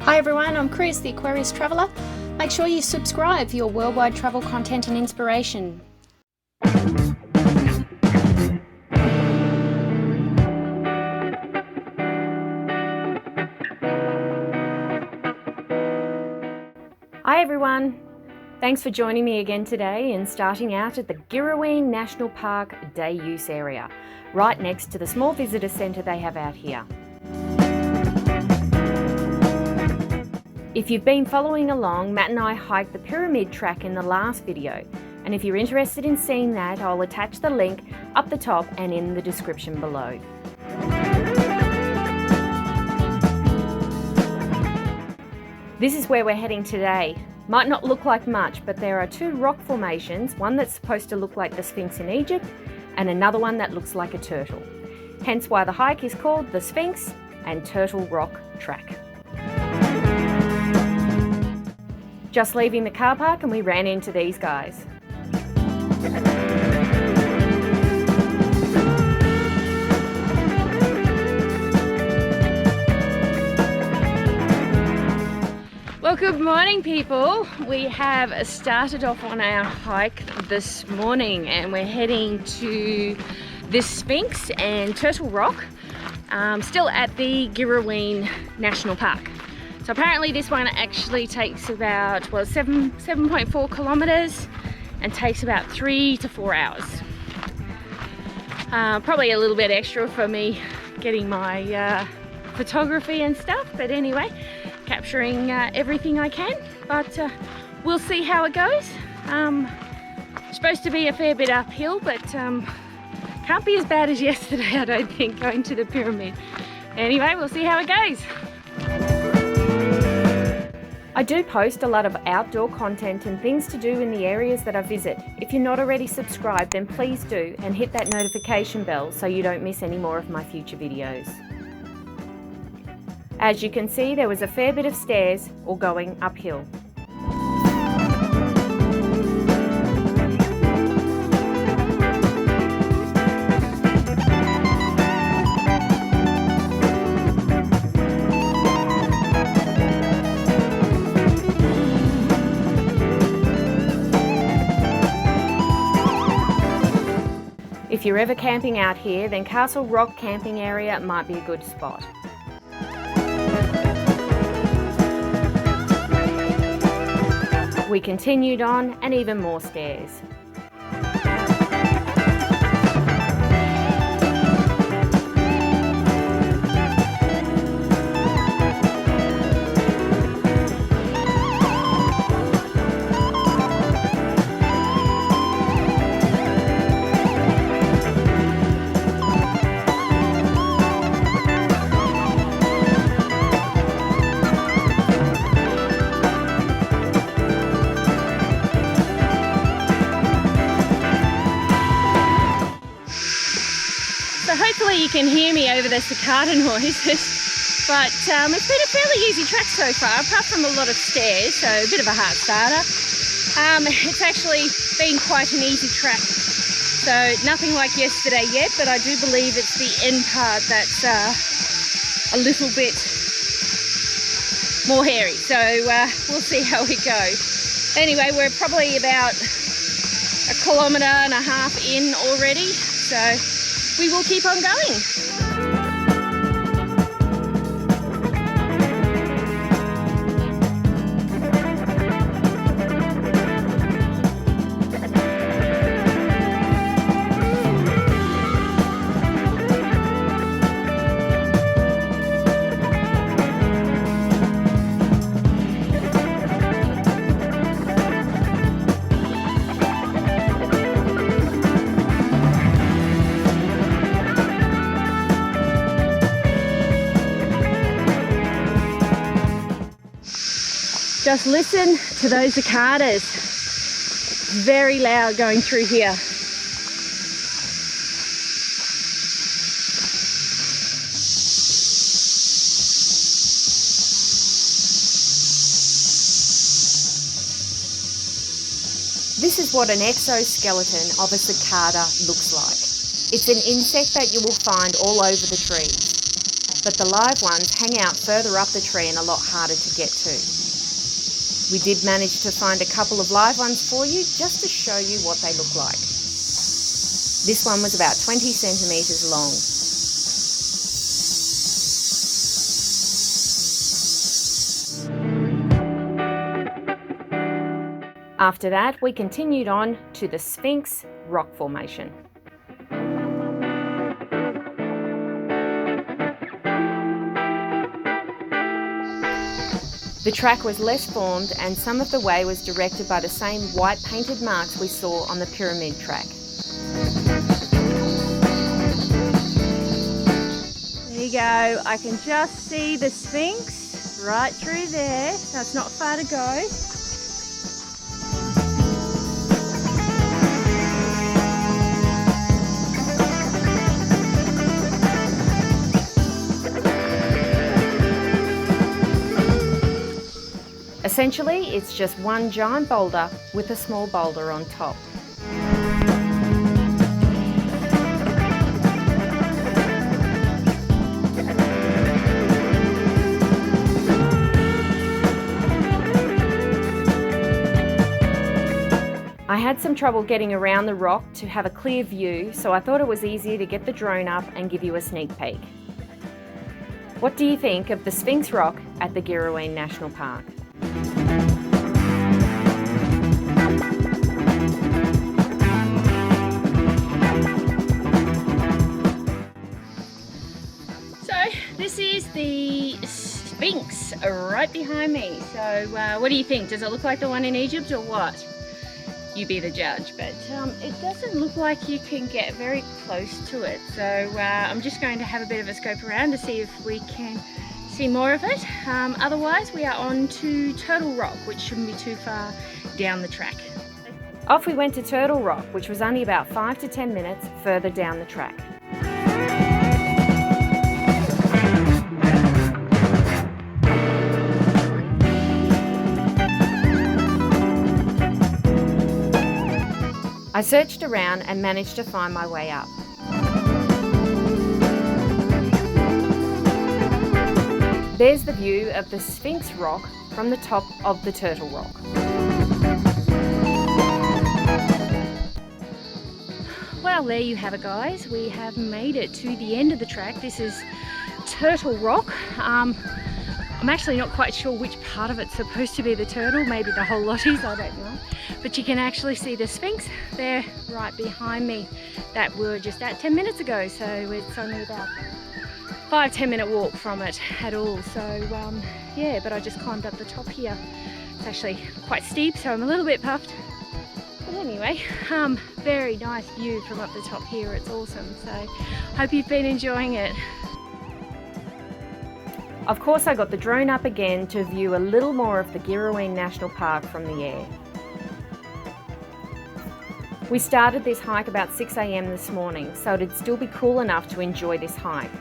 Hi everyone, I'm Chris, the Aquarius Traveller. Make sure you subscribe for your worldwide travel content and inspiration. Hi everyone, thanks for joining me again today and starting out at the Girraween National Park day use area, right next to the small visitor centre they have out here. If you've been following along, Matt and I hiked the pyramid track in the last video, and if you're interested in seeing that, I'll attach the link up the top and in the description below. This is where we're heading today. Might not look like much, but there are two rock formations, one that's supposed to look like the Sphinx in Egypt, and another one that looks like a turtle. Hence why the hike is called the Sphinx and Turtle Rock Track. Just leaving the car park and we ran into these guys. Well, good morning people. We have started off on our hike this morning and we're heading to this Sphinx and Turtle Rock, still at the Girraween National Park. So apparently this one actually takes about 7.4 kilometres and takes about 3 to 4 hours. Probably a little bit extra for me getting my photography and stuff, but anyway, capturing everything I can, but we'll see how it goes. Supposed to be a fair bit uphill, but can't be as bad as yesterday, I don't think, going to the pyramid. Anyway, we'll see how it goes. I do post a lot of outdoor content and things to do in the areas that I visit. If you're not already subscribed, then please do and hit that notification bell so you don't miss any more of my future videos. As you can see, there was a fair bit of stairs or going uphill. If you're ever camping out here, then Castle Rock camping area might be a good spot. We continued on and even more stairs. Hopefully you can hear me over the cicada noises, but it's been a fairly easy track so far, apart from a lot of stairs, so a bit of a heart starter. It's actually been quite an easy track, so nothing like yesterday yet, but I do believe it's the end part that's a little bit more hairy, so we'll see how we go. Anyway, we're probably about 1.5 kilometres in already, so we will keep on going. Just listen to those cicadas. Very loud going through here. This is what an exoskeleton of a cicada looks like. It's an insect that you will find all over the trees. but the live ones hang out further up the tree and a lot harder to get to. We did manage to find a couple of live ones for you just to show you what they look like. This one was about 20 centimetres long. After that, we continued on to the Sphinx Rock Formation. The track was less formed and some of the way was directed by the same white painted marks we saw on the pyramid track. There you go, I can just see the Sphinx right through there, so it's not far to go. Essentially, it's just one giant boulder with a small boulder on top. I had some trouble getting around the rock to have a clear view, so I thought it was easier to get the drone up and give you a sneak peek. What do you think of the Sphinx Rock at the Girraween National Park? This is the Sphinx right behind me. So what do you think? Does it look like the one in Egypt or what? You be the judge, but it doesn't look like you can get very close to it. So I'm just going to have a bit of a scope around to see if we can see more of it. Otherwise, we are on to Turtle Rock, which shouldn't be too far down the track. Off we went to Turtle Rock, which was only about 5 to 10 minutes further down the track. I searched around and managed to find my way up. There's the view of the Sphinx Rock from the top of the Turtle Rock. Well, there you have it, guys. We have made it to the end of the track. This is Turtle Rock. I'm actually not quite sure which part of it's supposed to be the turtle, maybe the whole lot is, I don't know. But you can actually see the Sphinx there right behind me that we were just at 10 minutes ago, so it's only about 5-10 minute walk from it at all. So yeah, but I just climbed up the top here. It's actually quite steep, so I'm a little bit puffed. But anyway, very nice view from up the top here. It's awesome, so hope you've been enjoying it. Of course, I got the drone up again to view a little more of the Girraween National Park from the air. We started this hike about 6 AM this morning, so it'd still be cool enough to enjoy this hike.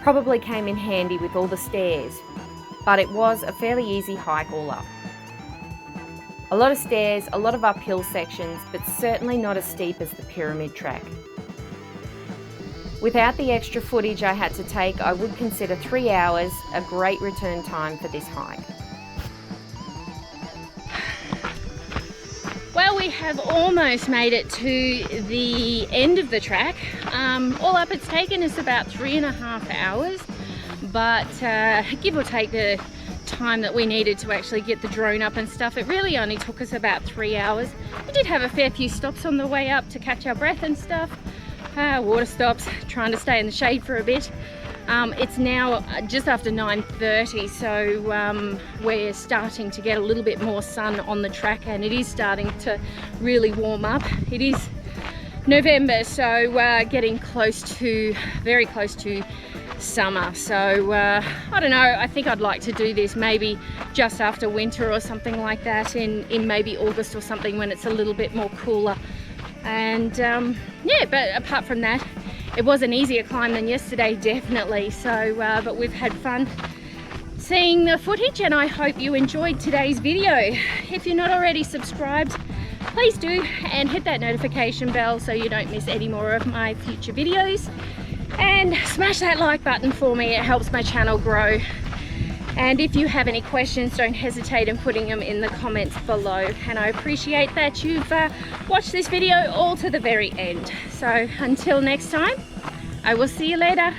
Probably came in handy with all the stairs, but it was a fairly easy hike all up. A lot of stairs, a lot of uphill sections, but certainly not as steep as the pyramid track. Without the extra footage I had to take, I would consider 3 hours a great return time for this hike. Well, we have almost made it to the end of the track. All up it's taken us about 3.5 hours, but give or take the time that we needed to actually get the drone up and stuff, it really only took us about 3 hours. We did have a fair few stops on the way up to catch our breath and stuff. Water stops, trying to stay in the shade for a bit. It's now just after 9:30, so we're starting to get a little bit more sun on the track, and it is starting to really warm up. It is November, so getting very close to summer. So I don't know, I think I'd like to do this maybe just after winter or something like that, in maybe August or something, when it's a little bit more cooler. And yeah, but apart from that, it was an easier climb than yesterday, definitely. So but we've had fun seeing the footage, and I hope you enjoyed today's video. If you're not already subscribed, please do, and hit that notification bell so you don't miss any more of my future videos. And smash that like button for me, it helps my channel grow. And if you have any questions, don't hesitate in putting them in the comments below. And I appreciate that you've watched this video all to the very end. So until next time, I will see you later.